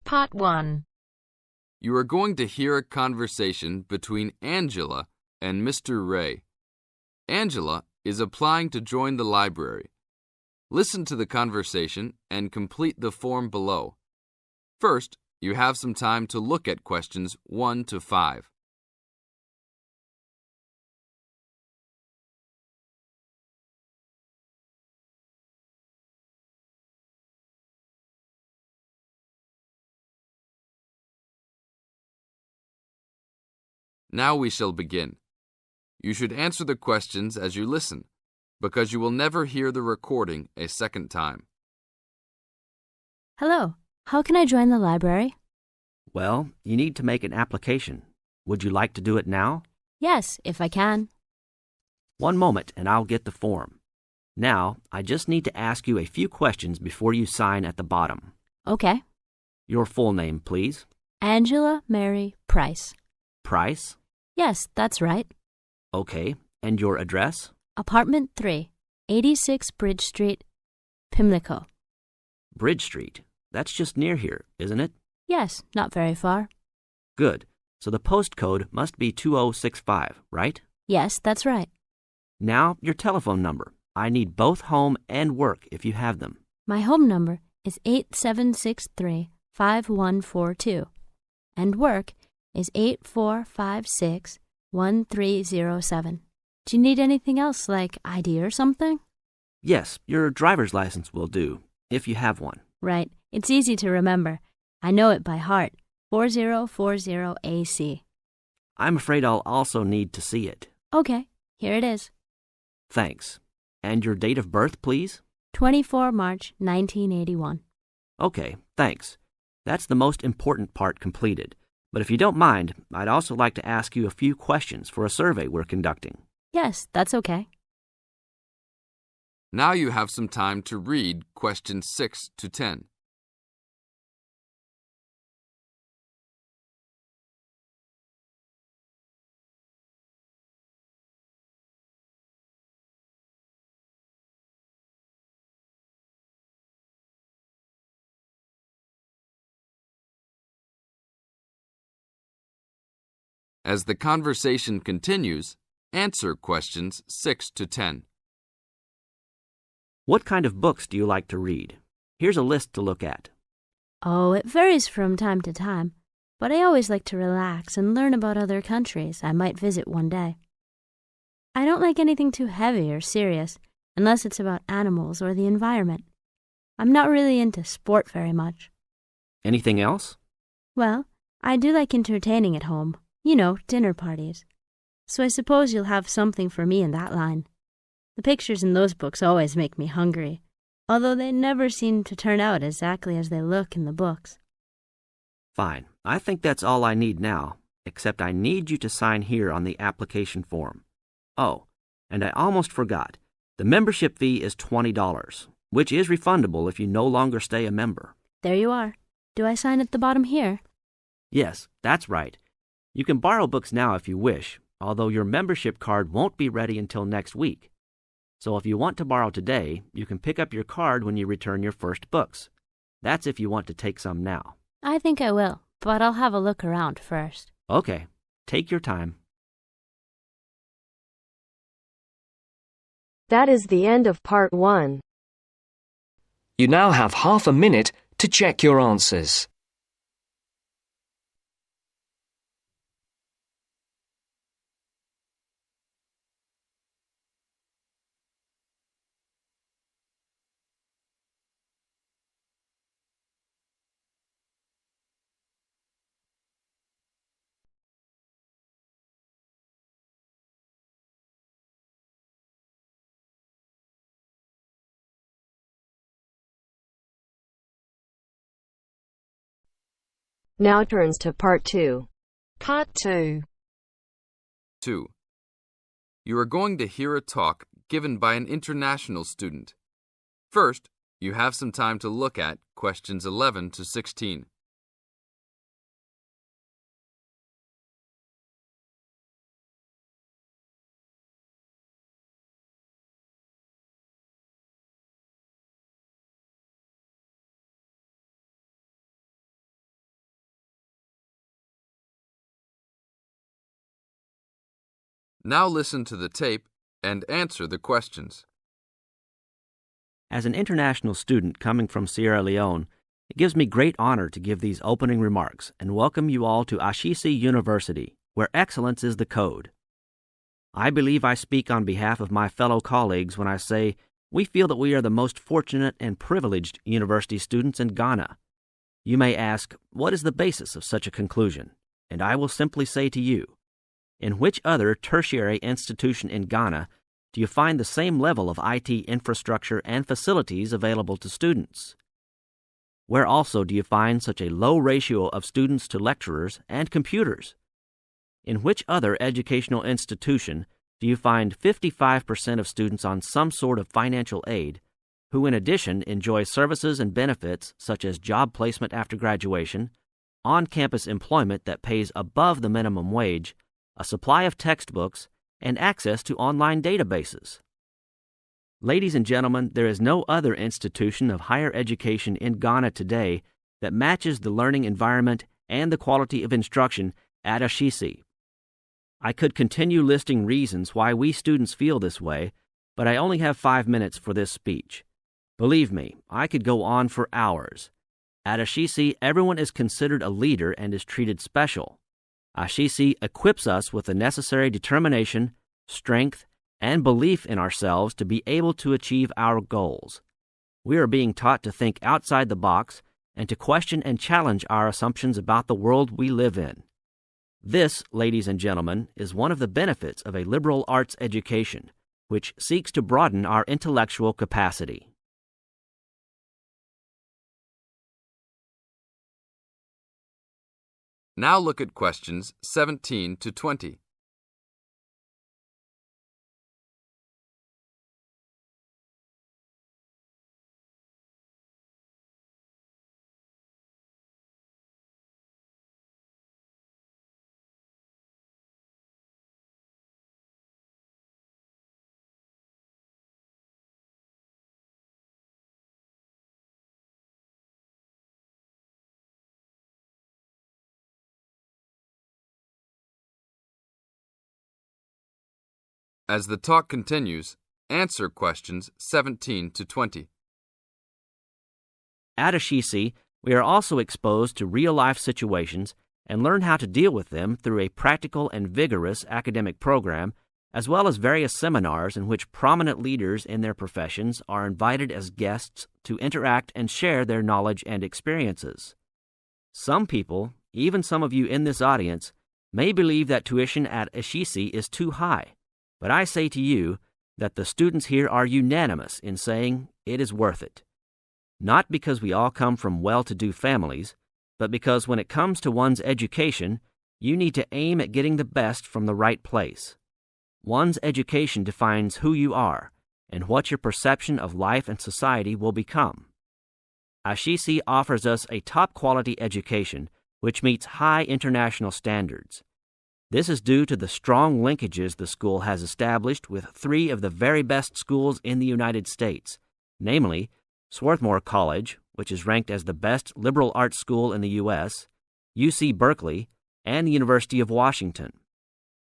Part 1. You are going to hear a conversation between Angela and Mr. Ray. Angela is applying to join the library. Listen to the conversation and complete the form below. First, you have some time to look at questions 1 to 5. Now we shall begin. You should answer the questions as you listen, because you will never hear the recording a second time. Hello, how can I join the library? Well, you need to make an application. Would you like to do it now? Yes, if I can. One moment and I'll get the form. Now, I just need to ask you a few questions before you sign at the bottom. Okay. Your full name, please. Angela Mary Price. Price? Yes, that's right. Okay. And your address? Apartment 3, 86 Bridge Street, Pimlico. Bridge Street. That's just near here, isn't it? Yes, not very far. Good. So the postcode must be 2065, right? Yes, that's right. Now, your telephone number. I need both home and work if you have them. My home number is 8763-5142, and work is 8456-1307. Do you need anything else, like ID or something? Yes, your driver's license will do, if you have one. Right. It's easy to remember. I know it by heart. 4040AC. I'm afraid I'll also need to see it. Okay, here it is. Thanks. And your date of birth, please? 24 March 1981. Okay, thanks. That's the most important part completed. But if you don't mind, I'd also like to ask you a few questions for a survey we're conducting. Yes, that's okay. Now you have some time to read questions 6 to 10. As the conversation continues, answer questions 6 to 10. What kind of books do you like to read? Here's a list to look at. Oh, it varies from time to time, but I always like to relax and learn about other countries I might visit one day. I don't like anything too heavy or serious, unless it's about animals or the environment. I'm not really into sport very much. Anything else? Well, I do like entertaining at home. You know, dinner parties. So I suppose you'll have something for me in that line. The pictures in those books always make me hungry, although they never seem to turn out exactly as they look in the books. Fine. I think that's all I need now, except I need you to sign here on the application form. Oh, and I almost forgot. The membership fee is $20, which is refundable if you no longer stay a member. There you are. Do I sign at the bottom here? Yes, that's right. You can borrow books now if you wish, although your membership card won't be ready until next week. So if you want to borrow today, you can pick up your card when you return your first books. That's if you want to take some now. I think I will, but I'll have a look around first. Okay, take your time. That is the end of Part 1. You now have half a minute to check your answers. Now turns to Part 2. Part 2. 2. You are going to hear a talk given by an international student. First, you have some time to look at questions 11 to 16. Now listen to the tape and answer the questions. As an international student coming from Sierra Leone, it gives me great honor to give these opening remarks and welcome you all to Ashesi University, where excellence is the code. I believe I speak on behalf of my fellow colleagues when I say we feel that we are the most fortunate and privileged university students in Ghana. You may ask, what is the basis of such a conclusion? And I will simply say to you, in which other tertiary institution in Ghana do you find the same level of IT infrastructure and facilities available to students? Where also do you find such a low ratio of students to lecturers and computers? In which other educational institution do you find 55% of students on some sort of financial aid, who in addition enjoy services and benefits such as job placement after graduation, on-campus employment that pays above the minimum wage, a supply of textbooks, and access to online databases? Ladies and gentlemen, there is no other institution of higher education in Ghana today that matches the learning environment and the quality of instruction at Ashesi. I could continue listing reasons why we students feel this way, but I only have 5 minutes for this speech. Believe me, I could go on for hours. At Ashesi, everyone is considered a leader and is treated special. Ashesi equips us with the necessary determination, strength, and belief in ourselves to be able to achieve our goals. We are being taught to think outside the box and to question and challenge our assumptions about the world we live in. This, ladies and gentlemen, is one of the benefits of a liberal arts education, which seeks to broaden our intellectual capacity. Now look at questions 17 to 20. As the talk continues, answer questions 17 to 20. At Ashesi, we are also exposed to real-life situations and learn how to deal with them through a practical and vigorous academic program, as well as various seminars in which prominent leaders in their professions are invited as guests to interact and share their knowledge and experiences. Some people, even some of you in this audience, may believe that tuition at Ashesi is too high, but I say to you that the students here are unanimous in saying it is worth it. Not because we all come from well-to-do families, but because when it comes to one's education, you need to aim at getting the best from the right place. One's education defines who you are and what your perception of life and society will become. Ashesi offers us a top-quality education which meets high international standards. This is due to the strong linkages the school has established with 3 of the very best schools in the United States, namely Swarthmore College, which is ranked as the best liberal arts school in the U.S., UC Berkeley, and the University of Washington.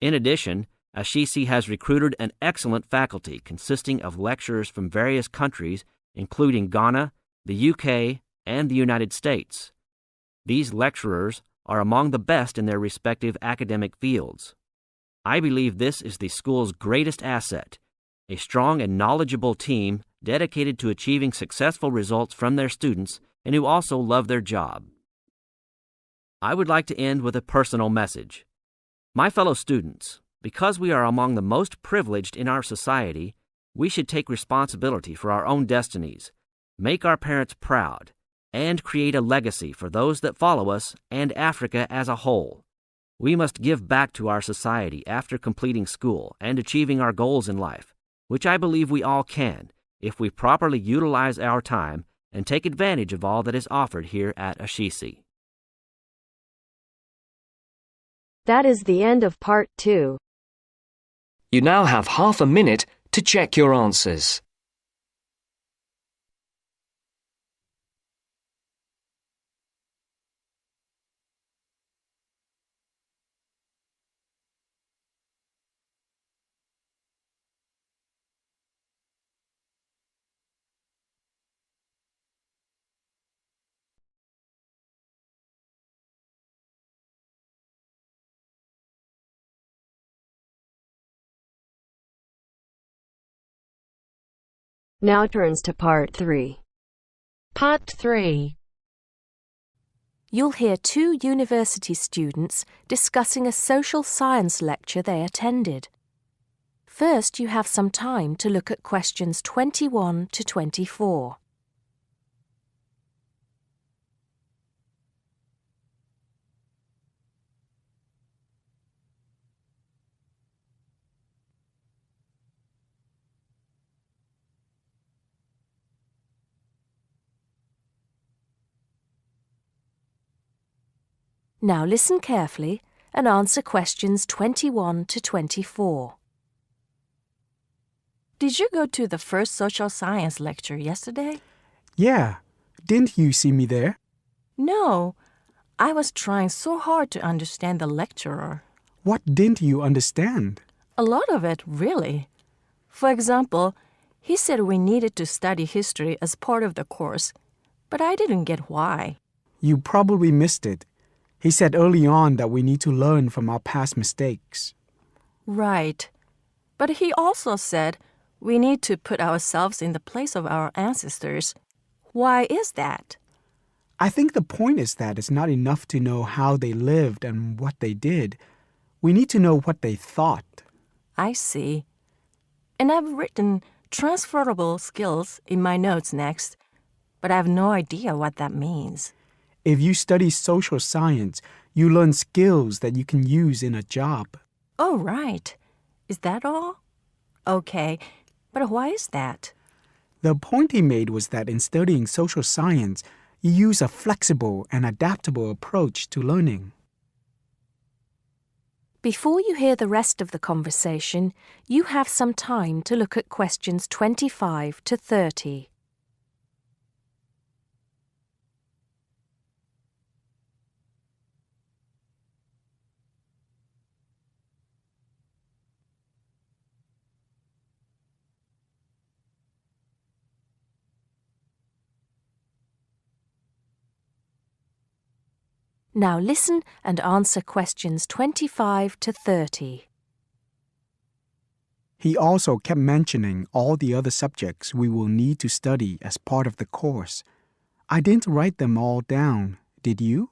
In addition, Ashesi has recruited an excellent faculty consisting of lecturers from various countries, including Ghana, the UK, and the United States. These lecturers are among the best in their respective academic fields. I believe this is the school's greatest asset, a strong and knowledgeable team dedicated to achieving successful results from their students and who also love their job. I would like to end with a personal message. My fellow students, because we are among the most privileged in our society, we should take responsibility for our own destinies, make our parents proud, and create a legacy for those that follow us and Africa as a whole. We must give back to our society after completing school and achieving our goals in life, which I believe we all can if we properly utilize our time and take advantage of all that is offered here at Ashesi. That is the end of part 2. You now have half a minute to check your answers. Now turns to Part 3. Part 3. You'll hear two university students discussing a social science lecture they attended. First, you have some time to look at questions 21 to 24. Now listen carefully and answer questions 21 to 24. Did you go to the first social science lecture yesterday? Yeah. Didn't you see me there? No. I was trying so hard to understand the lecturer. What didn't you understand? A lot of it, really. For example, he said we needed to study history as part of the course, but I didn't get why. You probably missed it. He said early on that we need to learn from our past mistakes. Right. But he also said we need to put ourselves in the place of our ancestors. Why is that? I think the point is that it's not enough to know how they lived and what they did. We need to know what they thought. I see. And I've written transferable skills in my notes next, but I have no idea what that means. If you study social science, you learn skills that you can use in a job. Oh, right. Is that all? Okay, but why is that? The point he made was that in studying social science, you use a flexible and adaptable approach to learning. Before you hear the rest of the conversation, you have some time to look at questions 25 to 30. Now listen and answer questions 25 to 30. He also kept mentioning all the other subjects we will need to study as part of the course. I didn't write them all down, did you?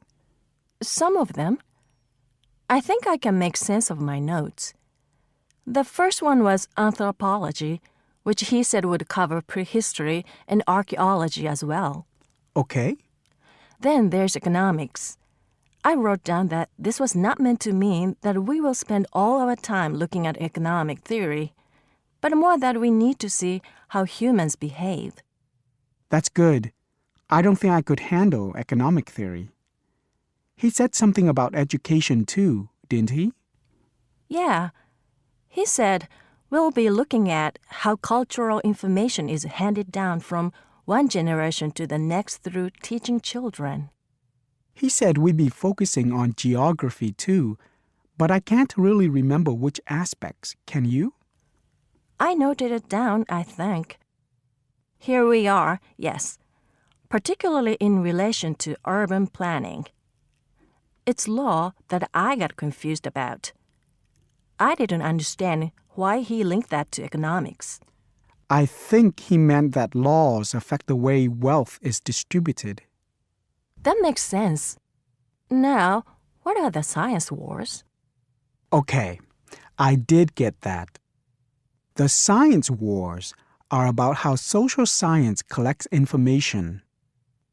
Some of them. I think I can make sense of my notes. The first one was anthropology, which he said would cover prehistory and archaeology as well. Okay. Then there's economics. I wrote down that this was not meant to mean that we will spend all our time looking at economic theory, but more that we need to see how humans behave. That's good. I don't think I could handle economic theory. He said something about education too, didn't he? Yeah. He said we'll be looking at how cultural information is handed down from one generation to the next through teaching children. He said we'd be focusing on geography too, but I can't really remember which aspects. Can you? I noted it down, I think. Here we are, yes, particularly in relation to urban planning. It's law that I got confused about. I didn't understand why he linked that to economics. I think he meant that laws affect the way wealth is distributed. That makes sense. Now, what are the science wars? Okay, I did get that. The science wars are about how social science collects information.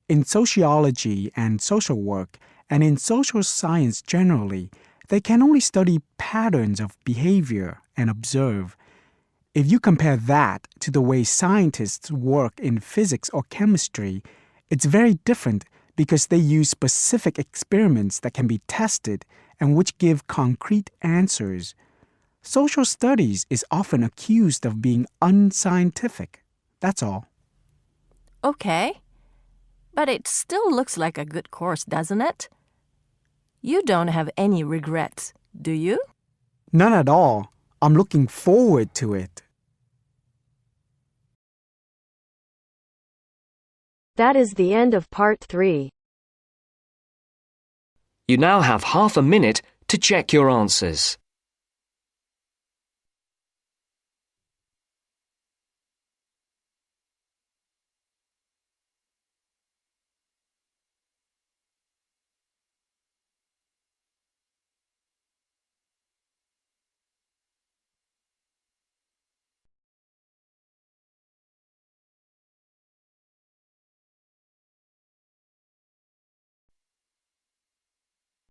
In sociology and social work, and in social science generally, they can only study patterns of behavior and observe. If you compare that to the way scientists work in physics or chemistry, it's very different because they use specific experiments that can be tested and which give concrete answers. Social studies is often accused of being unscientific. That's all. Okay. But it still looks like a good course, doesn't it? You don't have any regrets, do you? None at all. I'm looking forward to it. That is the end of Part 3. You now have half a minute to check your answers.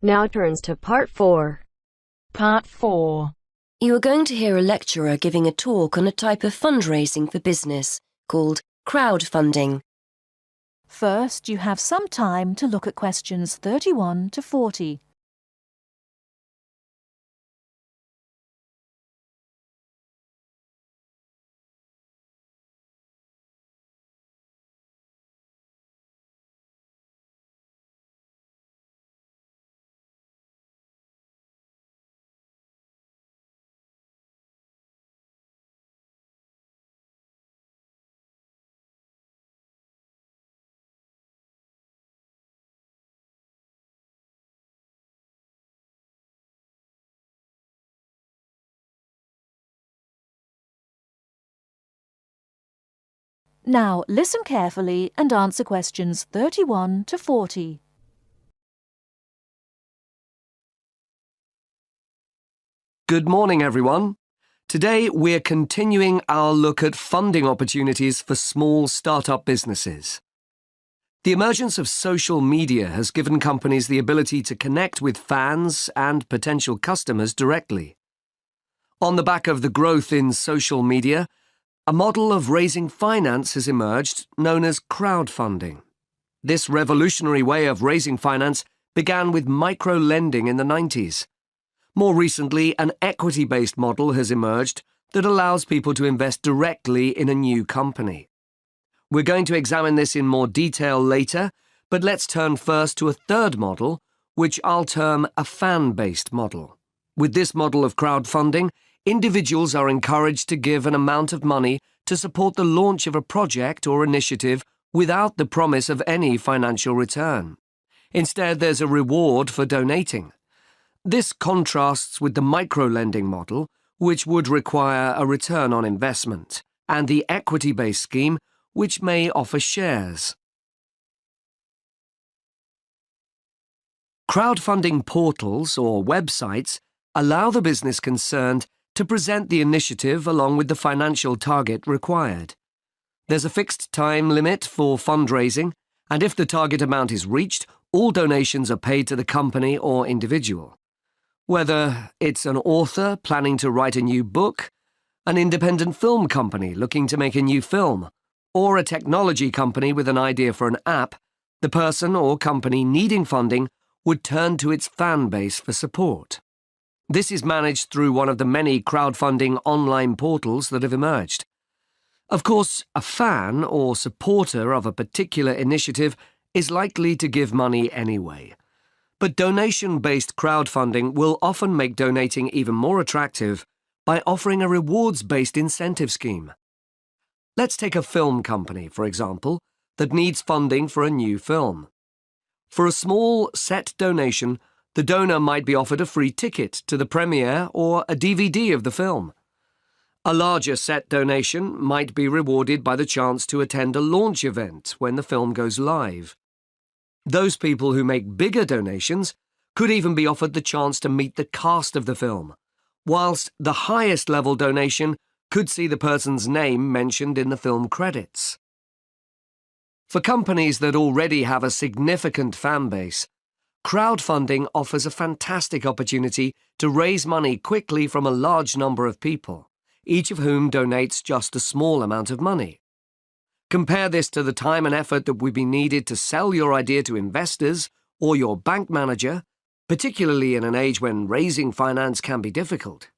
Now turns to Part 4. Part 4. You are going to hear a lecturer giving a talk on a type of fundraising for business called crowdfunding. First, you have some time to look at questions 31 to 40. Now, listen carefully and answer questions 31 to 40. Good morning, everyone. Today, we're continuing our look at funding opportunities for small startup businesses. The emergence of social media has given companies the ability to connect with fans and potential customers directly. On the back of the growth in social media, a model of raising finance has emerged known as crowdfunding. This revolutionary way of raising finance began with micro-lending in the 90s. More recently, an equity-based model has emerged that allows people to invest directly in a new company. We're going to examine this in more detail later, but let's turn first to a third model, which I'll term a fan-based model. With this model of crowdfunding, individuals are encouraged to give an amount of money to support the launch of a project or initiative without the promise of any financial return. Instead, there's a reward for donating. This contrasts with the micro-lending model, which would require a return on investment, and the equity-based scheme, which may offer shares. Crowdfunding portals or websites allow the business concerned to present the initiative along with the financial target required. There's a fixed time limit for fundraising, and if the target amount is reached, all donations are paid to the company or individual. Whether it's an author planning to write a new book, an independent film company looking to make a new film, or a technology company with an idea for an app, the person or company needing funding would turn to its fan base for support. This is managed through one of the many crowdfunding online portals that have emerged. Of course, a fan or supporter of a particular initiative is likely to give money anyway. But donation-based crowdfunding will often make donating even more attractive by offering a rewards-based incentive scheme. Let's take a film company, for example, that needs funding for a new film. For a small set donation, the donor might be offered a free ticket to the premiere or a DVD of the film. A larger set donation might be rewarded by the chance to attend a launch event when the film goes live. Those people who make bigger donations could even be offered the chance to meet the cast of the film, whilst the highest level donation could see the person's name mentioned in the film credits. For companies that already have a significant fan base, crowdfunding offers a fantastic opportunity to raise money quickly from a large number of people, each of whom donates just a small amount of money. Compare this to the time and effort that would be needed to sell your idea to investors or your bank manager, particularly in an age when raising finance can be difficult.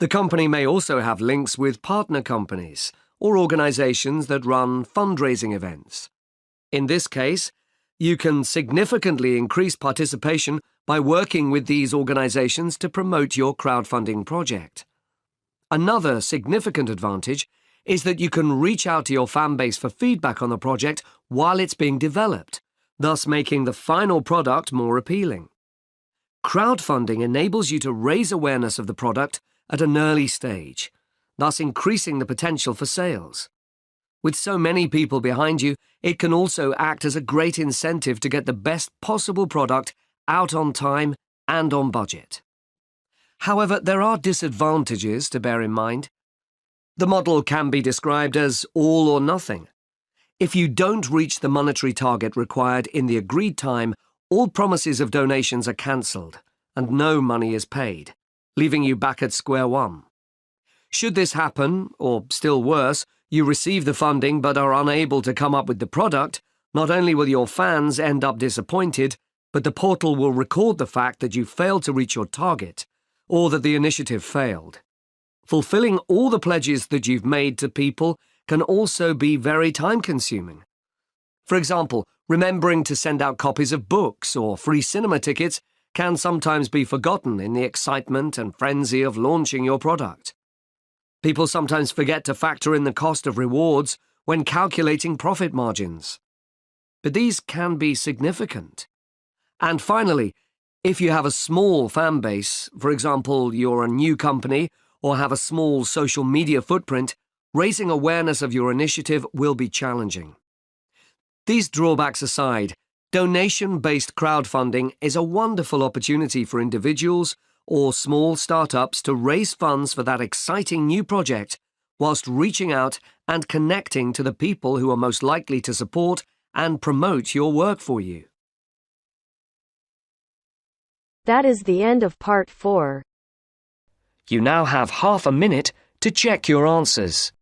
The company may also have links with partner companies or organizations that run fundraising events. In this case, you can significantly increase participation by working with these organizations to promote your crowdfunding project. Another significant advantage is that you can reach out to your fan base for feedback on the project while it's being developed, thus making the final product more appealing. Crowdfunding enables you to raise awareness of the product at an early stage, thus increasing the potential for sales. With so many people behind you, it can also act as a great incentive to get the best possible product out on time and on budget. However, there are disadvantages to bear in mind. The model can be described as all or nothing. If you don't reach the monetary target required in the agreed time all promises of donations are cancelled and no money is paid, leaving you back at square one. Should this happen, or still worse, you receive the funding but are unable to come up with the product, not only will your fans end up disappointed, but the portal will record the fact that you failed to reach your target, or that the initiative failed. Fulfilling all the pledges that you've made to people can also be very time-consuming. For example, remembering to send out copies of books or free cinema tickets can sometimes be forgotten in the excitement and frenzy of launching your product. People sometimes forget to factor in the cost of rewards when calculating profit margins. But these can be significant. And finally, if you have a small fan base, for example, you're a new company or have a small social media footprint, raising awareness of your initiative will be challenging. These drawbacks aside, donation-based crowdfunding is a wonderful opportunity for individuals or small startups to raise funds for that exciting new project whilst reaching out and connecting to the people who are most likely to support and promote your work for you. That is the end of part 4. You now have half a minute to check your answers.